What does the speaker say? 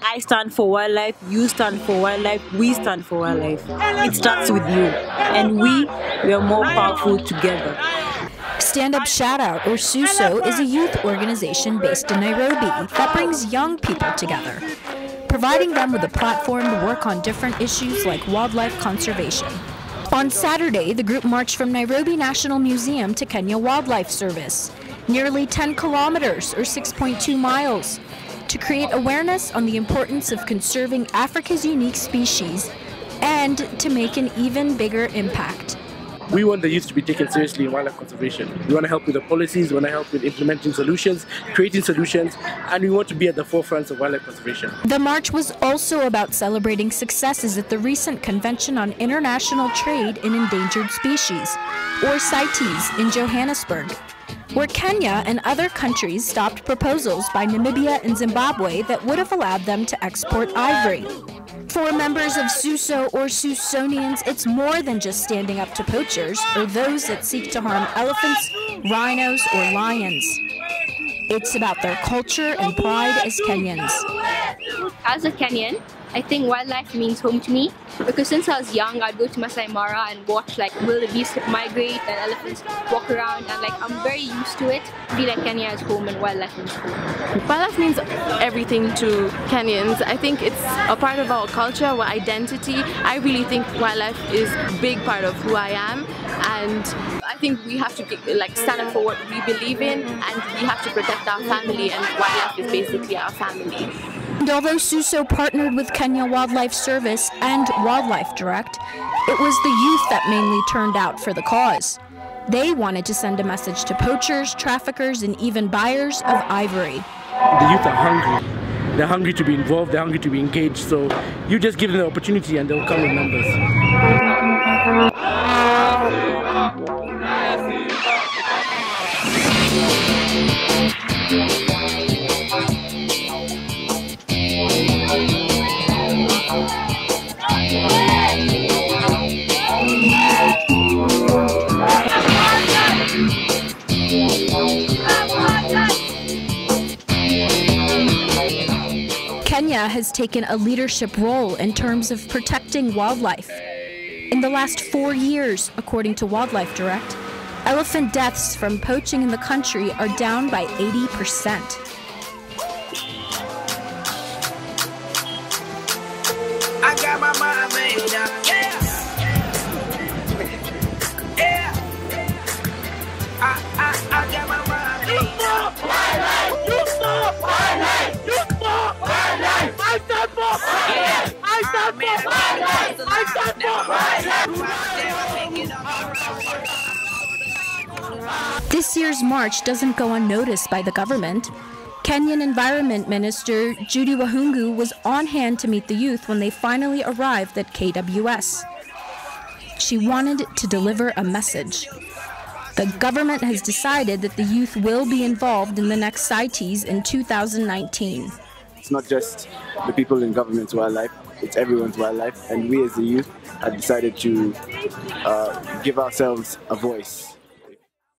I stand for wildlife, you stand for wildlife, we stand for wildlife. It starts with you, and we are more powerful together. Stand Up Shout Out, or SUSO, is a youth organization based in Nairobi that brings young people together, providing them with a platform to work on different issues like wildlife conservation. On Saturday, the group marched from Nairobi National Museum to Kenya Wildlife Service, nearly 10 kilometers or 6.2 miles, to create awareness on the importance of conserving Africa's unique species and to make an even bigger impact. We want the youth to be taken seriously in wildlife conservation. We want to help with the policies, we want to help with implementing solutions, creating solutions, and we want to be at the forefront of wildlife conservation. The march was also about celebrating successes at the recent Convention on International Trade in Endangered Species, or CITES, in Johannesburg, where Kenya and other countries stopped proposals by Namibia and Zimbabwe that would have allowed them to export ivory. For members of SUSO or Susonians, it's more than just standing up to poachers or those that seek to harm elephants, rhinos, or lions. It's about their culture and pride as Kenyans. As a Kenyan, I think wildlife means home to me, because since I was young, I'd go to Masai Mara and watch wildebeest migrate and elephants walk around, and I'm very used to it. I feel like Kenya is home and wildlife means home. Wildlife means everything to Kenyans. I think it's a part of our culture, our identity. I really think wildlife is a big part of who I am, and I think we have to stand up for what we believe in, and we have to protect our family, and wildlife is basically our family. And although SUSO partnered with Kenya Wildlife Service and Wildlife Direct, it was the youth that mainly turned out for the cause. They wanted to send a message to poachers, traffickers, and even buyers of ivory. The youth are hungry. They're hungry to be involved, they're hungry to be engaged, so you just give them the opportunity and they'll come in numbers. Kenya has taken a leadership role in terms of protecting wildlife. In the last 4 years, according to Wildlife Direct, elephant deaths from poaching in the country are down by 80%. I got my mind made up, yeah. Yeah. I got my mind made up. You stop wildlife! You stop wildlife! I stand for wildlife! I stand for wildlife! I stand for wildlife! This year's march doesn't go unnoticed by the government. Kenyan Environment Minister Judy Wahungu was on hand to meet the youth when they finally arrived at KWS. She wanted to deliver a message. The government has decided that the youth will be involved in the next CITES in 2019. It's not just the people in government's wildlife, it's everyone's wildlife, and we as the youth have decided to give ourselves a voice.